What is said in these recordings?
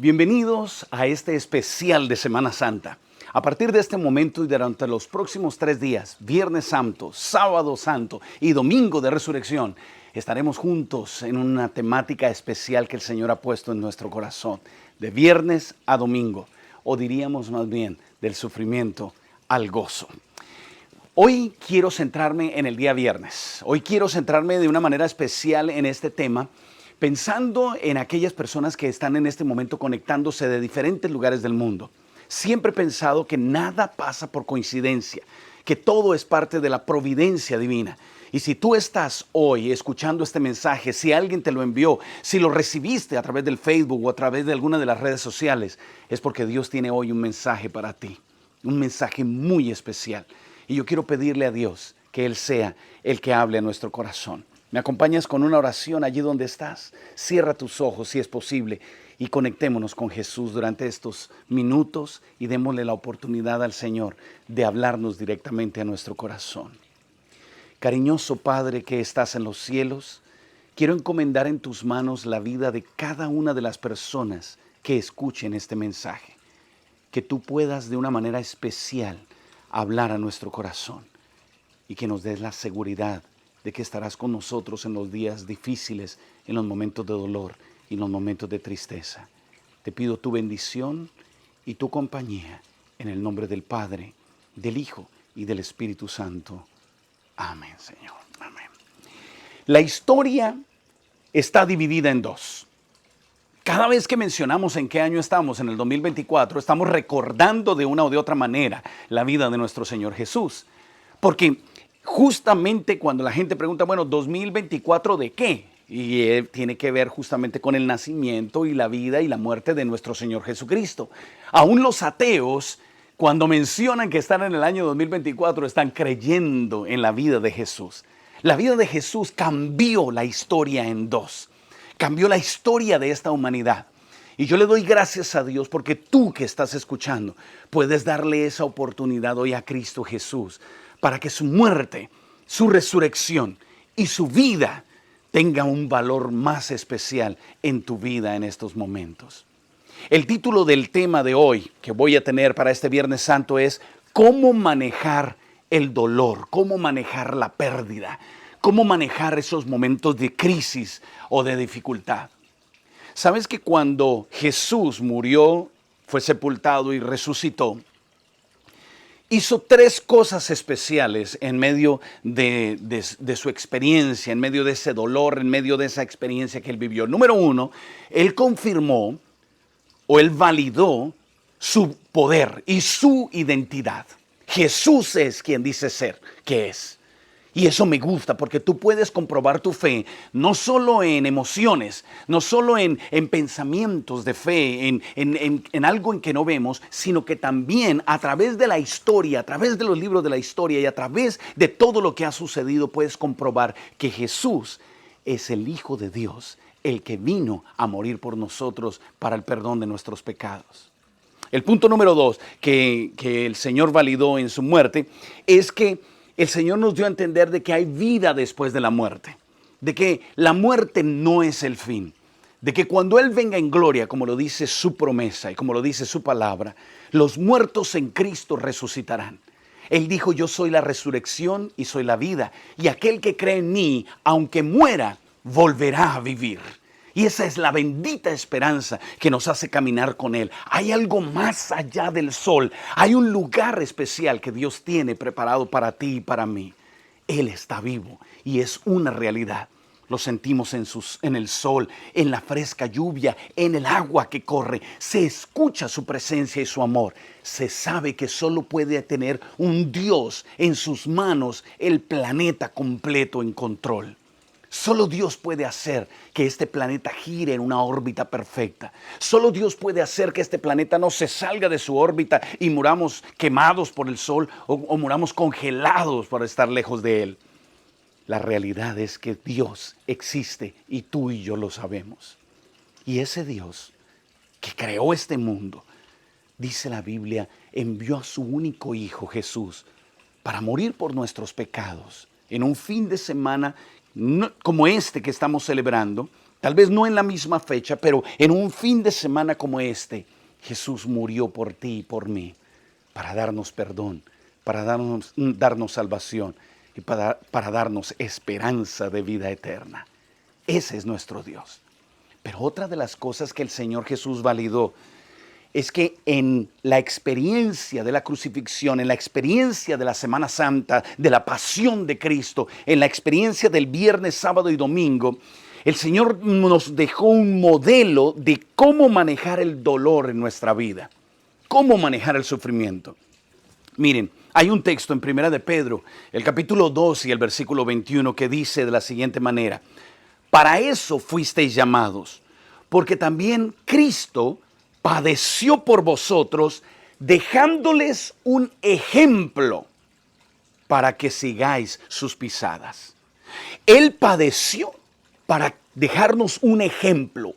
Bienvenidos a este especial de Semana Santa. A partir de este momento y durante los próximos 3 días, Viernes Santo, Sábado Santo y Domingo de Resurrección, estaremos juntos en una temática especial que el Señor ha puesto en nuestro corazón, de viernes a domingo, o diríamos más bien, del sufrimiento al gozo. Hoy quiero centrarme en el día viernes. Hoy quiero centrarme de una manera especial en este tema, pensando en aquellas personas que están en este momento conectándose de diferentes lugares del mundo. Siempre he pensado que nada pasa por coincidencia, que todo es parte de la providencia divina. Y si tú estás hoy escuchando este mensaje, si alguien te lo envió, si lo recibiste a través del Facebook o a través de alguna de las redes sociales, es porque Dios tiene hoy un mensaje para ti, un mensaje muy especial. Y yo quiero pedirle a Dios que Él sea el que hable a nuestro corazón. ¿Me acompañas con una oración allí donde estás? Cierra tus ojos si es posible y conectémonos con Jesús durante estos minutos y démosle la oportunidad al Señor de hablarnos directamente a nuestro corazón. Cariñoso Padre que estás en los cielos, quiero encomendar en tus manos la vida de cada una de las personas que escuchen este mensaje. Que tú puedas de una manera especial hablar a nuestro corazón y que nos des la seguridad de que estarás con nosotros en los días difíciles, en los momentos de dolor y en los momentos de tristeza. Te pido tu bendición y tu compañía en el nombre del Padre, del Hijo y del Espíritu Santo. Amén, Señor. Amén. La historia está dividida en dos. Cada vez que mencionamos en qué año estamos, en el 2024, estamos recordando de una o de otra manera la vida de nuestro Señor Jesús. Porque justamente cuando la gente pregunta, bueno, ¿2024 de qué? Y tiene que ver justamente con el nacimiento y la vida y la muerte de nuestro Señor Jesucristo. Aún los ateos, cuando mencionan que están en el año 2024, están creyendo en la vida de Jesús. La vida de Jesús cambió la historia en dos. Cambió la historia de esta humanidad. Y yo le doy gracias a Dios porque tú que estás escuchando puedes darle esa oportunidad hoy a Cristo Jesús para que su muerte, su resurrección y su vida tenga un valor más especial en tu vida en estos momentos. El título del tema de hoy que voy a tener para este Viernes Santo es ¿cómo manejar el dolor? ¿Cómo manejar la pérdida? ¿Cómo manejar esos momentos de crisis o de dificultad? ¿Sabes que cuando Jesús murió, fue sepultado y resucitó, hizo 3 cosas especiales en medio de su experiencia, en medio de ese dolor, en medio de esa experiencia que él vivió? Número 1, él confirmó o él validó su poder y su identidad. Jesús es quien dice ser, que es. Y eso me gusta porque tú puedes comprobar tu fe no solo en emociones, no solo en pensamientos de fe, en algo en que no vemos, sino que también a través de la historia, a través de los libros de la historia y a través de todo lo que ha sucedido puedes comprobar que Jesús es el Hijo de Dios, el que vino a morir por nosotros para el perdón de nuestros pecados. El punto número 2 que el Señor validó en su muerte es que el Señor nos dio a entender de que hay vida después de la muerte, de que la muerte no es el fin, de que cuando Él venga en gloria, como lo dice su promesa y como lo dice su palabra, los muertos en Cristo resucitarán. Él dijo, yo soy la resurrección y soy la vida, y aquel que cree en mí, aunque muera, volverá a vivir. Y esa es la bendita esperanza que nos hace caminar con Él. Hay algo más allá del sol. Hay un lugar especial que Dios tiene preparado para ti y para mí. Él está vivo y es una realidad. Lo sentimos en el sol, en la fresca lluvia, en el agua que corre. Se escucha su presencia y su amor. Se sabe que solo puede tener un Dios en sus manos el planeta completo en control. Solo Dios puede hacer que este planeta gire en una órbita perfecta. Solo Dios puede hacer que este planeta no se salga de su órbita y muramos quemados por el sol o muramos congelados por estar lejos de Él. La realidad es que Dios existe y tú y yo lo sabemos. Y ese Dios que creó este mundo, dice la Biblia, envió a su único Hijo Jesús para morir por nuestros pecados en un fin de semana como este que estamos celebrando, Tal vez no en la misma fecha, pero en un fin de semana como este, Jesús murió por ti y por mí, para darnos perdón, para darnos salvación y para darnos esperanza de vida eterna. Ese es nuestro Dios. Pero otra de las cosas que el Señor Jesús validó es que en la experiencia de la crucifixión, en la experiencia de la Semana Santa, de la pasión de Cristo, en la experiencia del viernes, sábado y domingo, el Señor nos dejó un modelo de cómo manejar el dolor en nuestra vida, cómo manejar el sufrimiento. Miren, hay un texto en Primera de Pedro, el capítulo 2 y el versículo 21, que dice de la siguiente manera: para eso fuisteis llamados, porque también Cristo padeció por vosotros, dejándoles un ejemplo para que sigáis sus pisadas. Él padeció para dejarnos un ejemplo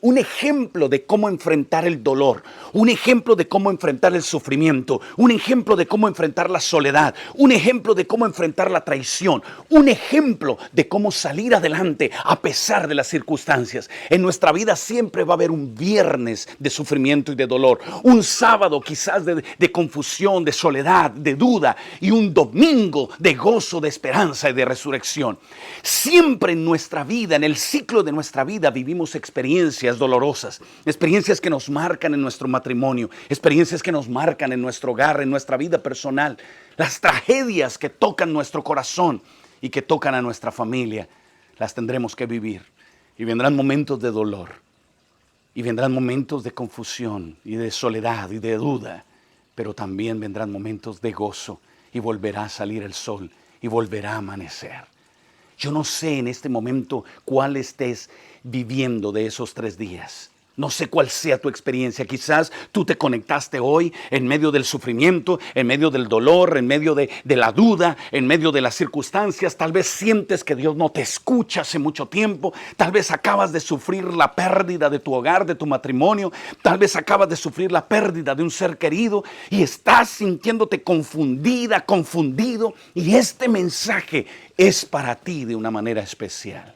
de cómo enfrentar el dolor, un ejemplo de cómo enfrentar el sufrimiento, un ejemplo de cómo enfrentar la soledad, un ejemplo de cómo enfrentar la traición, un ejemplo de cómo salir adelante a pesar de las circunstancias. En nuestra vida siempre va a haber un viernes de sufrimiento y de dolor, un sábado quizás de confusión, de soledad, de duda, y un domingo de gozo, de esperanza y de resurrección. Siempre en nuestra vida, en el ciclo de nuestra vida, vivimos experiencias dolorosas, experiencias que nos marcan en nuestro matrimonio, experiencias que nos marcan en nuestro hogar, en nuestra vida personal, las tragedias que tocan nuestro corazón y que tocan a nuestra familia, las tendremos que vivir. Y vendrán momentos de dolor, y vendrán momentos de confusión y de soledad y de duda, pero también vendrán momentos de gozo, y volverá a salir el sol y volverá a amanecer. Yo no sé en este momento cuál estés viviendo de esos 3 días. No sé cuál sea tu experiencia. Quizás tú te conectaste hoy en medio del sufrimiento, en medio del dolor, en medio de la duda, en medio de las circunstancias. Tal vez sientes que Dios no te escucha hace mucho tiempo. Tal vez acabas de sufrir la pérdida de tu hogar, de tu matrimonio. Tal vez acabas de sufrir la pérdida de un ser querido y estás sintiéndote confundida, confundido. Y este mensaje es para ti de una manera especial.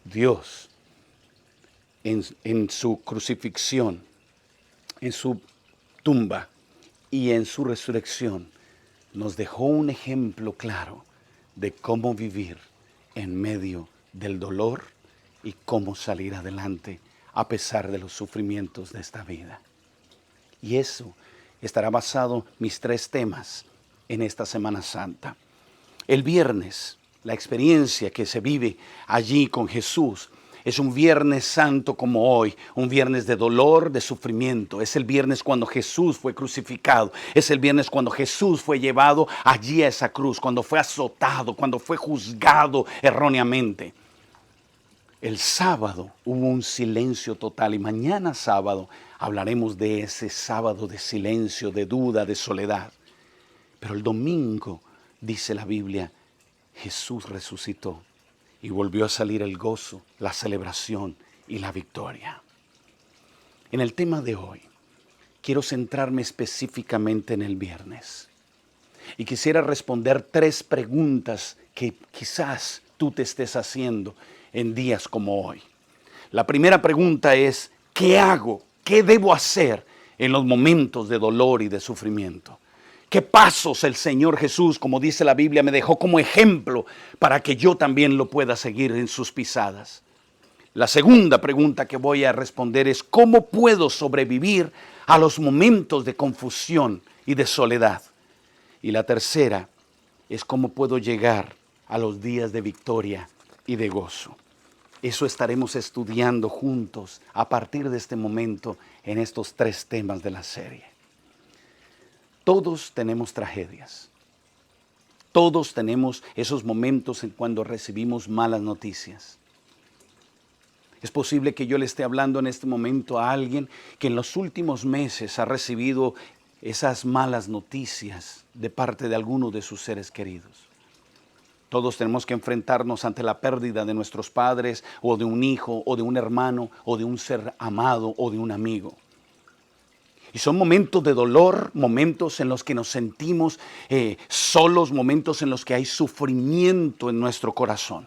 Dios, en su crucifixión, en su tumba y en su resurrección, nos dejó un ejemplo claro de cómo vivir en medio del dolor y cómo salir adelante a pesar de los sufrimientos de esta vida. Y eso estará basado mis 3 temas en esta Semana Santa. El viernes, la experiencia que se vive allí con Jesús, es un viernes santo como hoy, un viernes de dolor, de sufrimiento. Es el viernes cuando Jesús fue crucificado. Es el viernes cuando Jesús fue llevado allí a esa cruz, cuando fue azotado, cuando fue juzgado erróneamente. El sábado hubo un silencio total y mañana sábado hablaremos de ese sábado de silencio, de duda, de soledad. Pero el domingo, dice la Biblia, Jesús resucitó. Y volvió a salir el gozo, la celebración y la victoria. En el tema de hoy, quiero centrarme específicamente en el viernes. Y quisiera responder 3 preguntas que quizás tú te estés haciendo en días como hoy. La primera pregunta es, ¿qué hago? ¿Qué debo hacer en los momentos de dolor y de sufrimiento? ¿Qué pasos el Señor Jesús, como dice la Biblia, me dejó como ejemplo para que yo también lo pueda seguir en sus pisadas? La segunda pregunta que voy a responder es, ¿cómo puedo sobrevivir a los momentos de confusión y de soledad? Y la tercera es, ¿cómo puedo llegar a los días de victoria y de gozo? Eso estaremos estudiando juntos a partir de este momento en estos 3 temas de la serie. Todos tenemos tragedias. Todos tenemos esos momentos en cuando recibimos malas noticias. Es posible que yo le esté hablando en este momento a alguien que en los últimos meses ha recibido esas malas noticias de parte de alguno de sus seres queridos. Todos tenemos que enfrentarnos ante la pérdida de nuestros padres, o de un hijo, o de un hermano, o de un ser amado, o de un amigo. Y son momentos de dolor, momentos en los que nos sentimos solos, momentos en los que hay sufrimiento en nuestro corazón.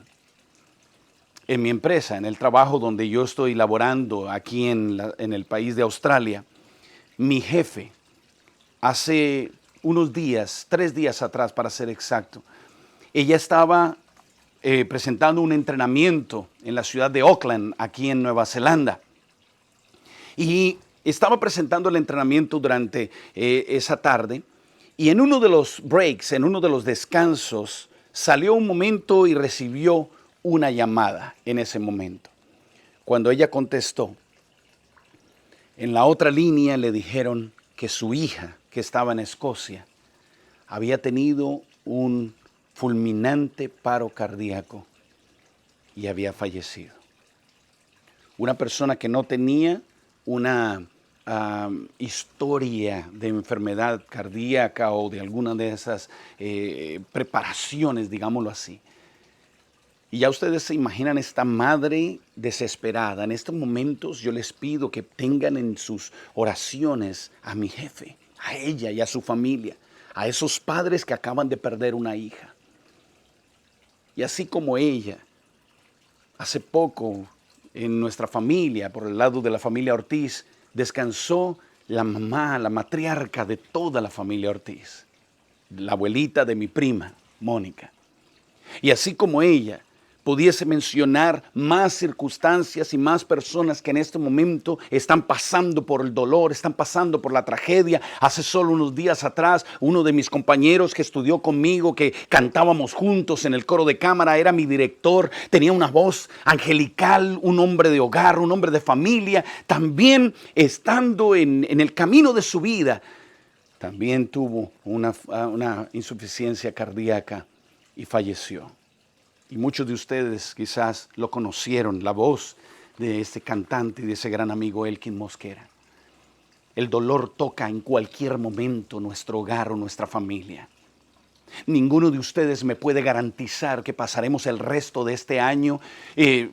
en mi empresa, en el trabajo donde yo estoy laborando aquí en el país de Australia, mi jefe, hace unos días, 3 días atrás para ser exacto, ella estaba presentando un entrenamiento en la ciudad de Auckland, aquí en Nueva Zelanda. Y estaba presentando el entrenamiento durante esa tarde, y en uno de los breaks, en uno de los descansos, salió un momento y recibió una llamada en ese momento. Cuando ella contestó, en la otra línea le dijeron que su hija, que estaba en Escocia, había tenido un fulminante paro cardíaco y había fallecido. Una persona que no tenía una historia de enfermedad cardíaca o de alguna de esas preparaciones, digámoslo así. Y ya ustedes se imaginan esta madre desesperada. En estos momentos yo les pido que tengan en sus oraciones a mi jefe, a ella y a su familia, a esos padres que acaban de perder una hija. Y así como ella, hace poco en nuestra familia, por el lado de la familia Ortiz, descansó la mamá, la matriarca de toda la familia Ortiz, la abuelita de mi prima, Mónica. Y así como ella, pudiese mencionar más circunstancias y más personas que en este momento están pasando por el dolor, están pasando por la tragedia. Hace solo unos días atrás, uno de mis compañeros que estudió conmigo, que cantábamos juntos en el coro de cámara, era mi director, tenía una voz angelical, un hombre de hogar, un hombre de familia. También estando en el camino de su vida, también tuvo una insuficiencia cardíaca y falleció. Y muchos de ustedes quizás lo conocieron, la voz de este cantante y de ese gran amigo Elkin Mosquera. El dolor toca en cualquier momento nuestro hogar o nuestra familia. Ninguno de ustedes me puede garantizar que pasaremos el resto de este año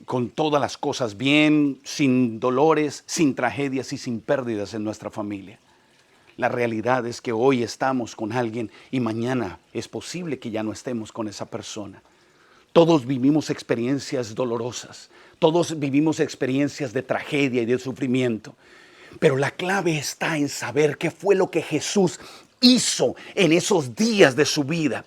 con todas las cosas bien, sin dolores, sin tragedias y sin pérdidas en nuestra familia. La realidad es que hoy estamos con alguien y mañana es posible que ya no estemos con esa persona. Todos vivimos experiencias dolorosas, todos vivimos experiencias de tragedia y de sufrimiento, pero la clave está en saber qué fue lo que Jesús hizo en esos días de su vida.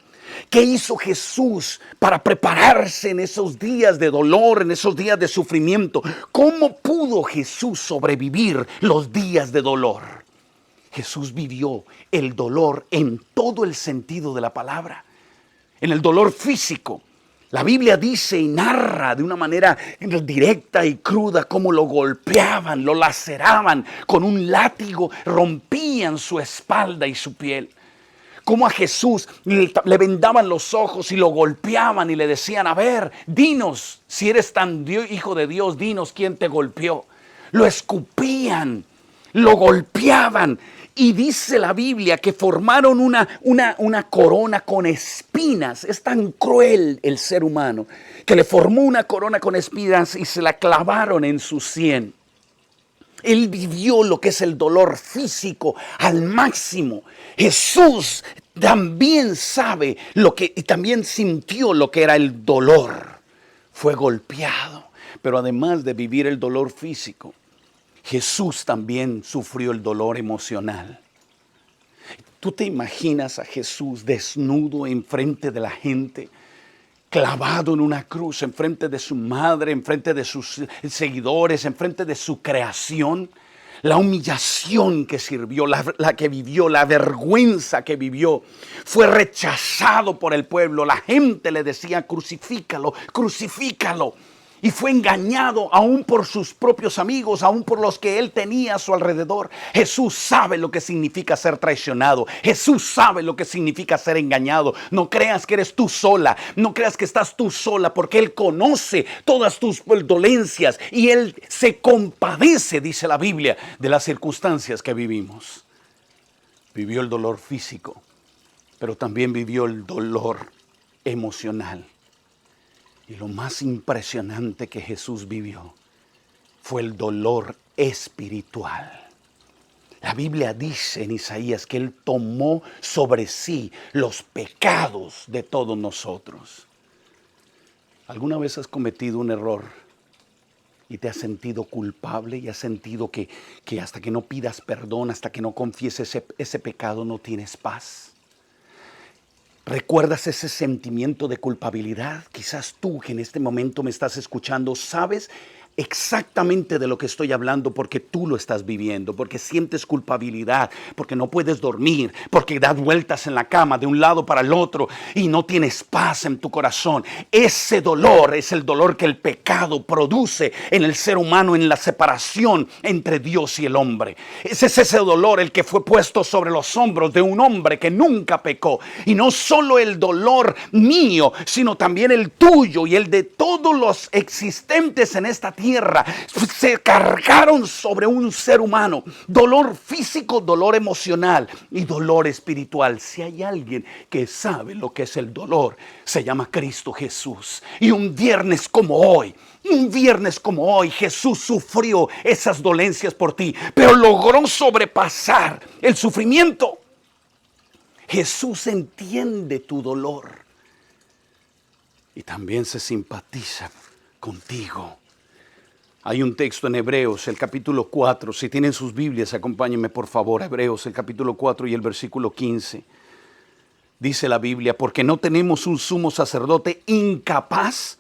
¿Qué hizo Jesús para prepararse en esos días de dolor, en esos días de sufrimiento? ¿Cómo pudo Jesús sobrevivir los días de dolor? Jesús vivió el dolor en todo el sentido de la palabra, en el dolor físico. La Biblia dice y narra de una manera directa y cruda cómo lo golpeaban, lo laceraban con un látigo, rompían su espalda y su piel. Cómo a Jesús le vendaban los ojos y lo golpeaban y le decían, a ver, dinos, si eres tan hijo de Dios, dinos quién te golpeó. Lo escupían, lo golpeaban. Y dice la Biblia que formaron una corona con espinas. Es tan cruel el ser humano que le formó una corona con espinas y se la clavaron en su sien. Él vivió lo que es el dolor físico al máximo. Jesús también sabe y también sintió lo que era el dolor. Fue golpeado, pero además de vivir el dolor físico, Jesús también sufrió el dolor emocional. ¿Tú te imaginas a Jesús desnudo enfrente de la gente, clavado en una cruz, enfrente de su madre, enfrente de sus seguidores, enfrente de su creación? La humillación que sirvió, la que vivió, la vergüenza que vivió. Fue rechazado por el pueblo. La gente le decía, crucifícalo, crucifícalo. Y fue engañado aún por sus propios amigos, aún por los que él tenía a su alrededor. Jesús sabe lo que significa ser traicionado. Jesús sabe lo que significa ser engañado. No creas que eres tú sola. No creas que estás tú sola, porque Él conoce todas tus dolencias y Él se compadece, dice la Biblia, de las circunstancias que vivimos. Vivió el dolor físico, pero también vivió el dolor emocional. Y lo más impresionante que Jesús vivió fue el dolor espiritual. La Biblia dice en Isaías que Él tomó sobre sí los pecados de todos nosotros. ¿Alguna vez has cometido un error y te has sentido culpable y has sentido que hasta que no pidas perdón, hasta que no confieses ese pecado, no tienes paz? ¿Recuerdas ese sentimiento de culpabilidad? Quizás tú que en este momento me estás escuchando, sabes exactamente de lo que estoy hablando porque tú lo estás viviendo, porque sientes culpabilidad, porque no puedes dormir, porque das vueltas en la cama de un lado para el otro y no tienes paz en tu corazón. Ese dolor es el dolor que el pecado produce en el ser humano, en la separación entre Dios y el hombre. Es ese dolor el que fue puesto sobre los hombros de un hombre que nunca pecó. Y no solo el dolor mío, sino también el tuyo y el de todos los existentes en esta tierra se cargaron sobre un ser humano. Dolor físico, dolor emocional y dolor espiritual. Si hay alguien que sabe lo que es el dolor, se llama Cristo Jesús. Y un viernes como hoy, Jesús sufrió esas dolencias por ti, pero logró sobrepasar el sufrimiento. Jesús entiende tu dolor y también se simpatiza contigo. Hay un texto en Hebreos, el capítulo 4. Si tienen sus Biblias, acompáñenme por favor. Hebreos, el capítulo 4 y el versículo 15. Dice la Biblia, porque no tenemos un sumo sacerdote incapaz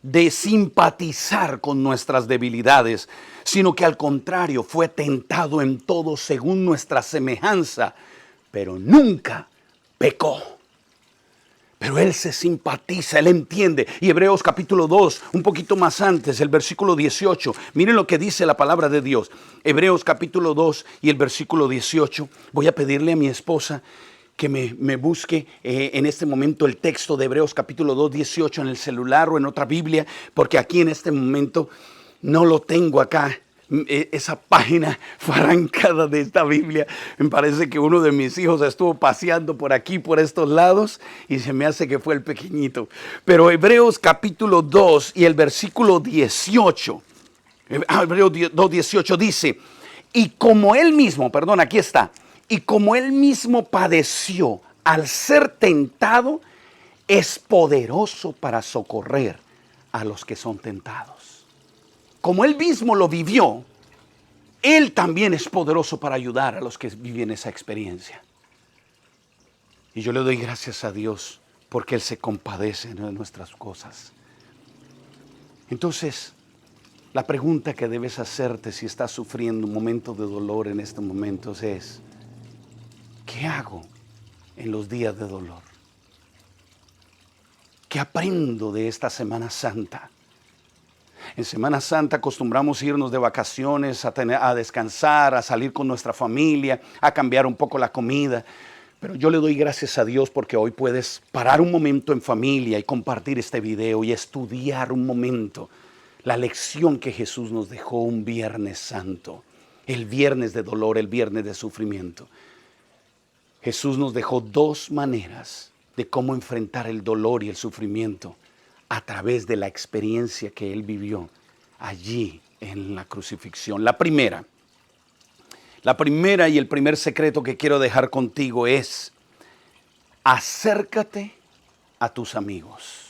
de simpatizar con nuestras debilidades, sino que al contrario fue tentado en todo según nuestra semejanza, pero nunca pecó. Pero Él se simpatiza, Él entiende. Y Hebreos capítulo 2, un poquito más antes, el versículo 18. Miren lo que dice la palabra de Dios. Hebreos capítulo 2 y el versículo 18. Voy a pedirle a mi esposa que me busque en este momento el texto de Hebreos capítulo 2, 18 en el celular o en otra Biblia, porque aquí en este momento no lo tengo acá. Esa página fue arrancada de esta Biblia. Me parece que uno de mis hijos estuvo paseando por aquí, por estos lados, y se me hace que fue el pequeñito. Pero Hebreos capítulo 2 y el versículo 18, Hebreos 2, 18 dice, y como él mismo, perdón, aquí está, y como él mismo padeció al ser tentado, es poderoso para socorrer a los que son tentados. Como Él mismo lo vivió, Él también es poderoso para ayudar a los que viven esa experiencia. Y yo le doy gracias a Dios porque Él se compadece de nuestras cosas. Entonces, la pregunta que debes hacerte si estás sufriendo un momento de dolor en estos momentos es, ¿qué hago en los días de dolor? ¿Qué aprendo de esta Semana Santa? En Semana Santa acostumbramos irnos de vacaciones, a descansar, a salir con nuestra familia, a cambiar un poco la comida. Pero yo le doy gracias a Dios porque hoy puedes parar un momento en familia y compartir este video y estudiar un momento la lección que Jesús nos dejó un Viernes Santo, el viernes de dolor, el viernes de sufrimiento. Jesús nos dejó dos maneras de cómo enfrentar el dolor y el sufrimiento a través de la experiencia que Él vivió allí en la crucifixión. La primera y el primer secreto que quiero dejar contigo es, acércate a tus amigos.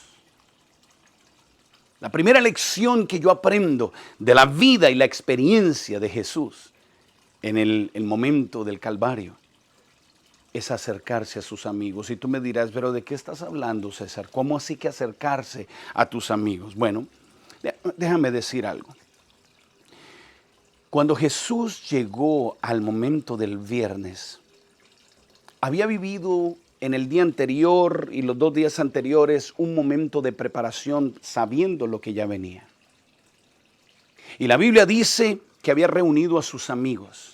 La primera lección que yo aprendo de la vida y la experiencia de Jesús en el momento del Calvario es acercarse a sus amigos. Y tú me dirás, pero ¿de qué estás hablando, César? ¿Cómo así que acercarse a tus amigos? Bueno, déjame decir algo. Cuando Jesús llegó al momento del viernes, había vivido en el día anterior y los 2 días anteriores un momento de preparación sabiendo lo que ya venía. Y la Biblia dice que había reunido a sus amigos.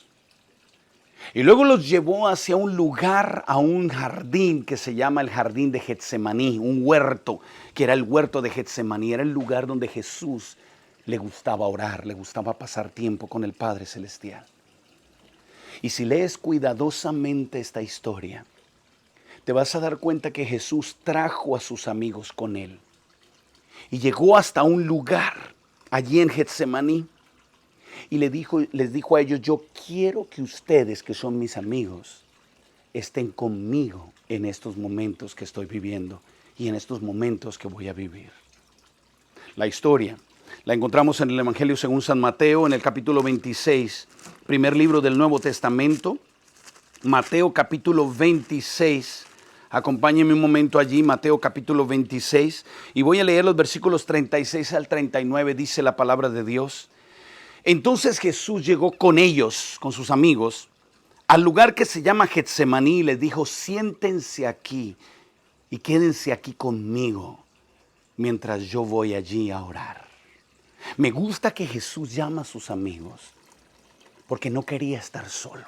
Y luego los llevó hacia un lugar, a un jardín que se llama el jardín de Getsemaní, un huerto, que era el huerto de Getsemaní, era el lugar donde Jesús le gustaba orar, le gustaba pasar tiempo con el Padre Celestial. Y si lees cuidadosamente esta historia, te vas a dar cuenta que Jesús trajo a sus amigos con Él. Y llegó hasta un lugar, allí en Getsemaní, y les dijo a ellos, yo quiero que ustedes, que son mis amigos, estén conmigo en estos momentos que estoy viviendo y en estos momentos que voy a vivir. La historia la encontramos en el Evangelio según San Mateo, en el capítulo 26, primer libro del Nuevo Testamento. Mateo capítulo 26. Acompáñenme un momento allí, Mateo capítulo 26, y voy a leer los versículos 36 al 39, dice la palabra de Dios. Entonces Jesús llegó con ellos, con sus amigos, al lugar que se llama Getsemaní, y les dijo: siéntense aquí y quédense aquí conmigo mientras yo voy allí a orar. Me gusta que Jesús llama a sus amigos porque no quería estar solo.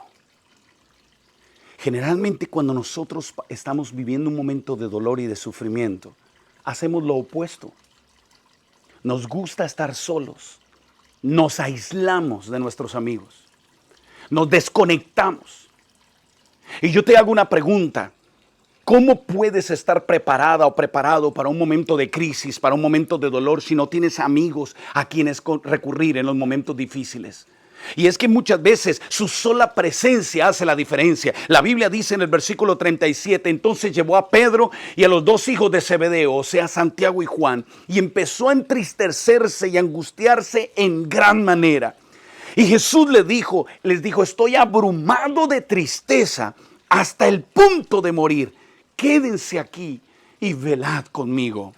Generalmente cuando nosotros estamos viviendo un momento de dolor y de sufrimiento, hacemos lo opuesto. Nos gusta estar solos, nos aislamos de nuestros amigos, nos desconectamos. Y yo te hago una pregunta: ¿cómo puedes estar preparada o preparado para un momento de crisis, para un momento de dolor, si no tienes amigos a quienes recurrir en los momentos difíciles? Y es que muchas veces su sola presencia hace la diferencia. La Biblia dice en el versículo 37, entonces llevó a Pedro y a los dos hijos de Zebedeo, o sea, Santiago y Juan, y empezó a entristecerse y angustiarse en gran manera. Y Jesús les dijo, estoy abrumado de tristeza hasta el punto de morir. Quédense aquí y velad conmigo.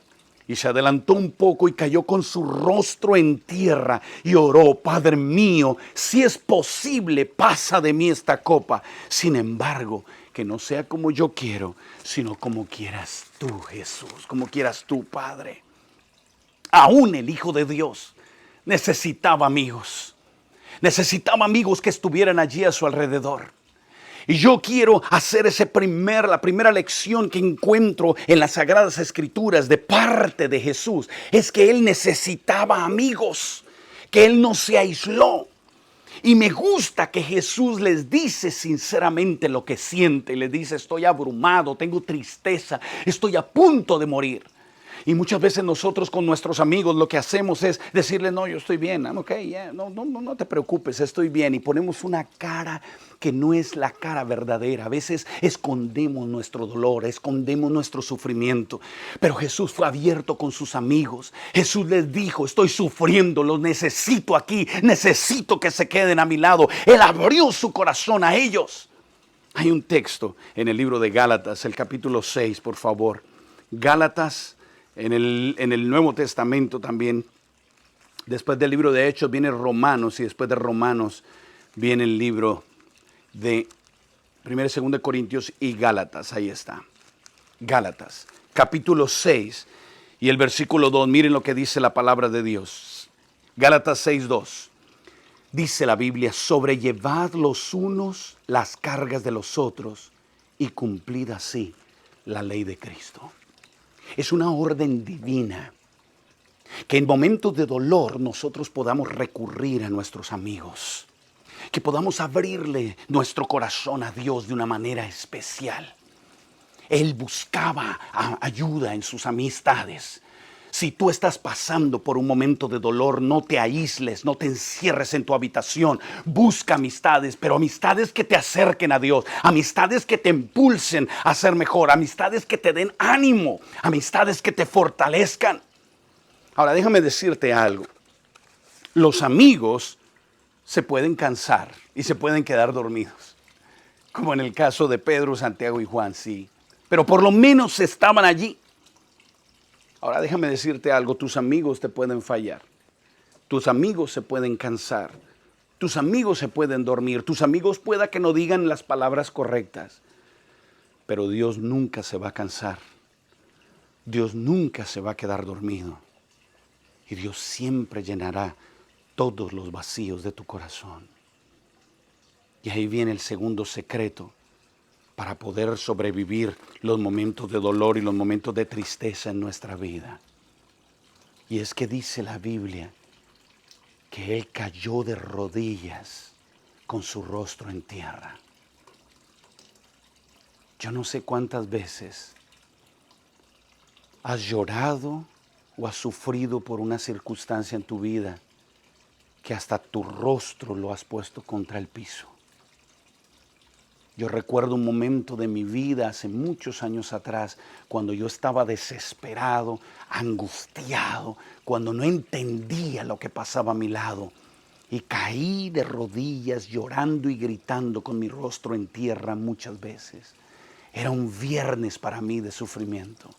Y se adelantó un poco y cayó con su rostro en tierra y oró: Padre mío, si es posible, pasa de mí esta copa. Sin embargo, que no sea como yo quiero, sino como quieras tú, Jesús, como quieras tú, Padre. Aún el Hijo de Dios necesitaba amigos. Necesitaba amigos que estuvieran allí a su alrededor. Y yo quiero hacer la primera lección que encuentro en las Sagradas Escrituras de parte de Jesús. Es que Él necesitaba amigos, que Él no se aisló. Y me gusta que Jesús les dice sinceramente lo que siente. Les dice: estoy abrumado, tengo tristeza, estoy a punto de morir. Y muchas veces nosotros con nuestros amigos lo que hacemos es decirle: no, yo estoy bien, I'm okay, yeah, no te preocupes, estoy bien. Y ponemos una cara que no es la cara verdadera. A veces escondemos nuestro dolor, escondemos nuestro sufrimiento. Pero Jesús fue abierto con sus amigos. Jesús les dijo: estoy sufriendo, los necesito aquí, necesito que se queden a mi lado. Él abrió su corazón a ellos. Hay un texto en el libro de Gálatas, el capítulo 6, por favor. Gálatas. En el Nuevo Testamento también, después del libro de Hechos viene Romanos, y después de Romanos viene el libro de 1 y 2 Corintios y Gálatas. Ahí está, Gálatas, capítulo 6 y el versículo 2. Miren lo que dice la palabra de Dios. Gálatas 6:2. Dice la Biblia: sobrellevad los unos las cargas de los otros y cumplid así la ley de Cristo. Es una orden divina que en momentos de dolor nosotros podamos recurrir a nuestros amigos, que podamos abrirle nuestro corazón a Dios de una manera especial. Él buscaba ayuda en sus amistades. Si tú estás pasando por un momento de dolor, no te aísles, no te encierres en tu habitación. Busca amistades, pero amistades que te acerquen a Dios, amistades que te impulsen a ser mejor, amistades que te den ánimo, amistades que te fortalezcan. Ahora, déjame decirte algo. Los amigos se pueden cansar y se pueden quedar dormidos, como en el caso de Pedro, Santiago y Juan, sí. Pero por lo menos estaban allí. Ahora déjame decirte algo: tus amigos te pueden fallar, tus amigos se pueden cansar, tus amigos se pueden dormir, tus amigos pueda que no digan las palabras correctas, pero Dios nunca se va a cansar, Dios nunca se va a quedar dormido, y Dios siempre llenará todos los vacíos de tu corazón. Y ahí viene el segundo secreto para poder sobrevivir los momentos de dolor y los momentos de tristeza en nuestra vida. Y es que dice la Biblia que Él cayó de rodillas con su rostro en tierra. Yo no sé cuántas veces has llorado o has sufrido por una circunstancia en tu vida que hasta tu rostro lo has puesto contra el piso. Yo recuerdo un momento de mi vida hace muchos años atrás, cuando yo estaba desesperado, angustiado, cuando no entendía lo que pasaba a mi lado. Y caí de rodillas llorando y gritando con mi rostro en tierra muchas veces. Era un viernes para mí de sufrimiento.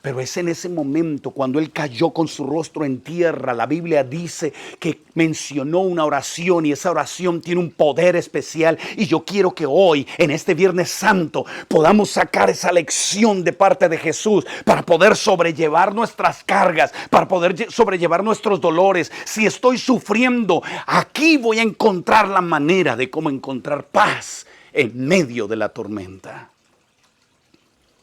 Pero es en ese momento cuando él cayó con su rostro en tierra. La Biblia dice que mencionó una oración y esa oración tiene un poder especial. Y yo quiero que hoy, en este Viernes Santo, podamos sacar esa lección de parte de Jesús para poder sobrellevar nuestras cargas, para poder sobrellevar nuestros dolores. Si estoy sufriendo, aquí voy a encontrar la manera de cómo encontrar paz en medio de la tormenta.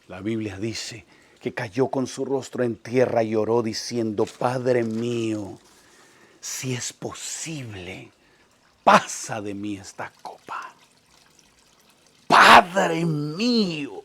La Biblia dice que cayó con su rostro en tierra y oró diciendo: Padre mío, si es posible, pasa de mí esta copa. Padre mío,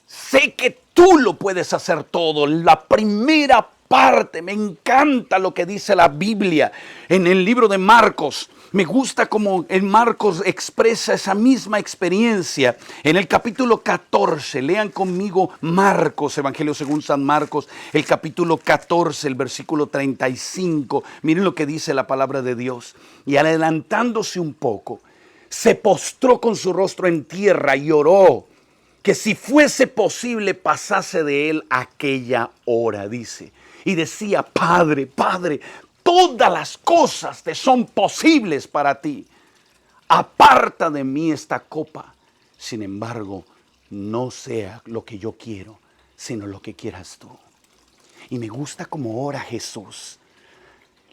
sé que tú lo puedes hacer todo. La primera parte, me encanta lo que dice la Biblia en el libro de Marcos. Me gusta cómo en Marcos expresa esa misma experiencia. En el capítulo 14, lean conmigo Marcos, Evangelio según San Marcos, el capítulo 14, el versículo 35. Miren lo que dice la palabra de Dios. Y adelantándose un poco, se postró con su rostro en tierra y oró que si fuese posible pasase de él aquella hora, dice. Y decía: Padre, Padre, todas las cosas te son posibles para ti. Aparta de mí esta copa. Sin embargo, no sea lo que yo quiero, sino lo que quieras tú. Y me gusta cómo ora Jesús.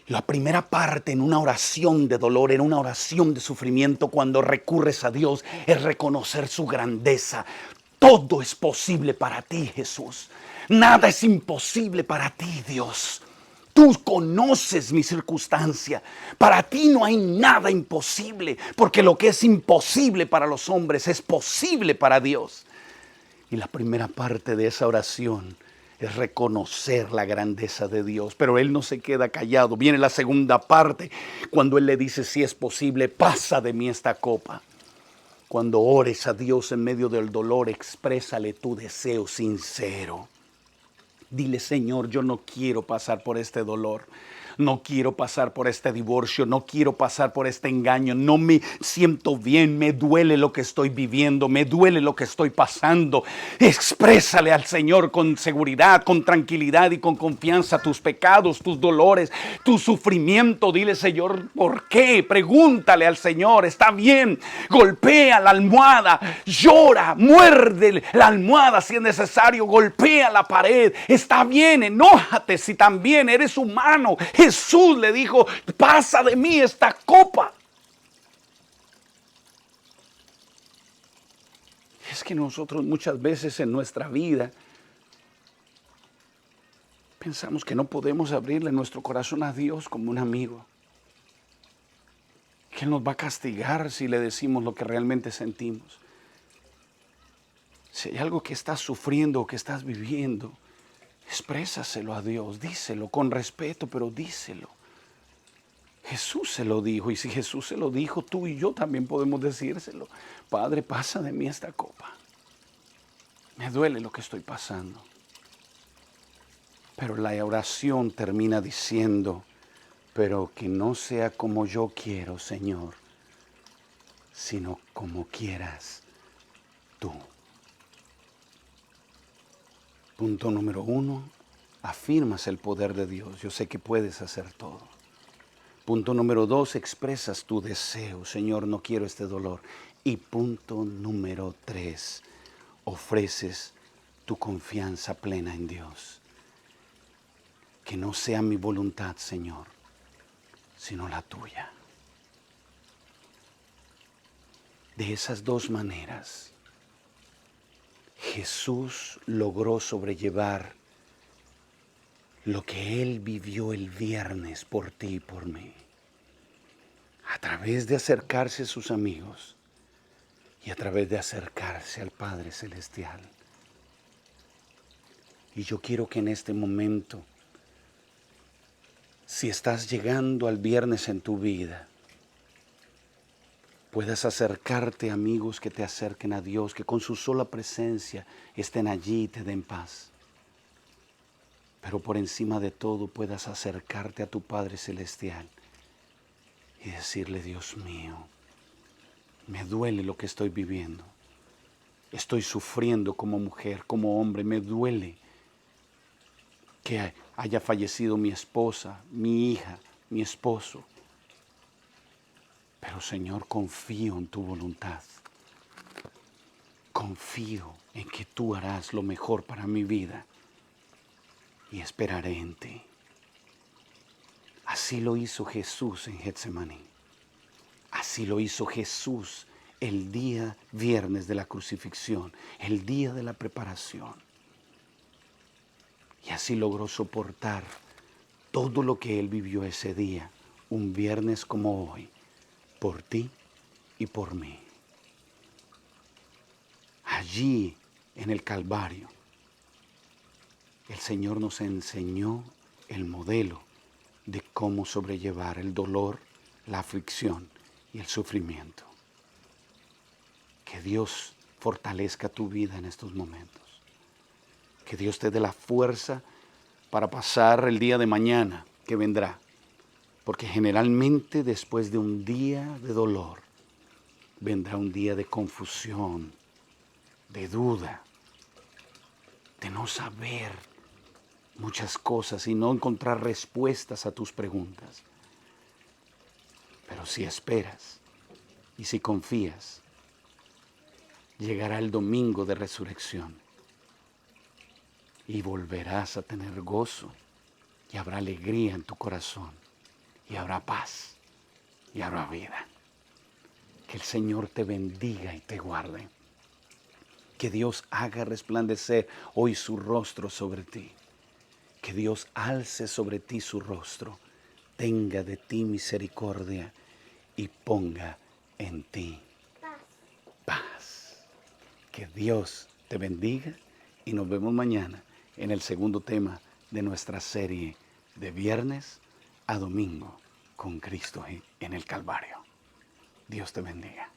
La primera parte en una oración de dolor, en una oración de sufrimiento, cuando recurres a Dios, es reconocer su grandeza. Todo es posible para ti, Jesús. Nada es imposible para ti, Dios. Tú conoces mi circunstancia. Para ti no hay nada imposible, porque lo que es imposible para los hombres es posible para Dios. Y la primera parte de esa oración es reconocer la grandeza de Dios. Pero él no se queda callado. Viene la segunda parte, cuando él le dice: si es posible, pasa de mí esta copa. Cuando ores a Dios en medio del dolor, exprésale tu deseo sincero. Dile: Señor, yo no quiero pasar por este dolor. No quiero pasar por este divorcio, no quiero pasar por este engaño, no me siento bien, me duele lo que estoy viviendo, me duele lo que estoy pasando. Exprésale al Señor con seguridad, con tranquilidad y con confianza tus pecados, tus dolores, tu sufrimiento. Dile: Señor, ¿por qué? Pregúntale al Señor. Está bien, golpea la almohada, llora, muerde la almohada si es necesario, golpea la pared. Está bien, enójate si también eres humano. Jesús le dijo: pasa de mí esta copa. Es que nosotros muchas veces en nuestra vida pensamos que no podemos abrirle nuestro corazón a Dios como un amigo. Que Él nos va a castigar si le decimos lo que realmente sentimos. Si hay algo que estás sufriendo o que estás viviendo, exprésaselo a Dios, díselo con respeto, pero díselo. Jesús se lo dijo, y si Jesús se lo dijo, tú y yo también podemos decírselo. Padre, pasa de mí esta copa. Me duele lo que estoy pasando. Pero la oración termina diciendo: pero que no sea como yo quiero, Señor, sino como quieras tú. Punto número 1, afirmas el poder de Dios. Yo sé que puedes hacer todo. Punto número 2, expresas tu deseo: Señor, no quiero este dolor. Y punto número 3, ofreces tu confianza plena en Dios. Que no sea mi voluntad, Señor, sino la tuya. De esas dos maneras, Jesús logró sobrellevar lo que Él vivió el viernes por ti y por mí. A través de acercarse a sus amigos y a través de acercarse al Padre Celestial. Y yo quiero que en este momento, si estás llegando al viernes en tu vida, puedas acercarte a amigos que te acerquen a Dios, que con su sola presencia estén allí y te den paz. Pero por encima de todo puedas acercarte a tu Padre Celestial y decirle: Dios mío, me duele lo que estoy viviendo. Estoy sufriendo como mujer, como hombre. Me duele que haya fallecido mi esposa, mi hija, mi esposo. Pero Señor, confío en tu voluntad. Confío en que tú harás lo mejor para mi vida y esperaré en ti. Así lo hizo Jesús en Getsemaní. Así lo hizo Jesús el día viernes de la crucifixión, el día de la preparación. Y así logró soportar todo lo que Él vivió ese día, un viernes como hoy, por ti y por mí. Allí en el Calvario, el Señor nos enseñó el modelo de cómo sobrellevar el dolor, la aflicción y el sufrimiento. Que Dios fortalezca tu vida en estos momentos. Que Dios te dé la fuerza para pasar el día de mañana que vendrá. Porque generalmente después de un día de dolor, vendrá un día de confusión, de duda, de no saber muchas cosas y no encontrar respuestas a tus preguntas. Pero si esperas y si confías, llegará el domingo de resurrección y volverás a tener gozo y habrá alegría en tu corazón y habrá paz y habrá vida. Que el Señor te bendiga y te guarde. Que Dios haga resplandecer hoy su rostro sobre ti. Que Dios alce sobre ti su rostro, tenga de ti misericordia y ponga en ti paz. Que Dios te bendiga y nos vemos mañana en el segundo tema de nuestra serie de viernes a domingo con Cristo en el Calvario. Dios te bendiga.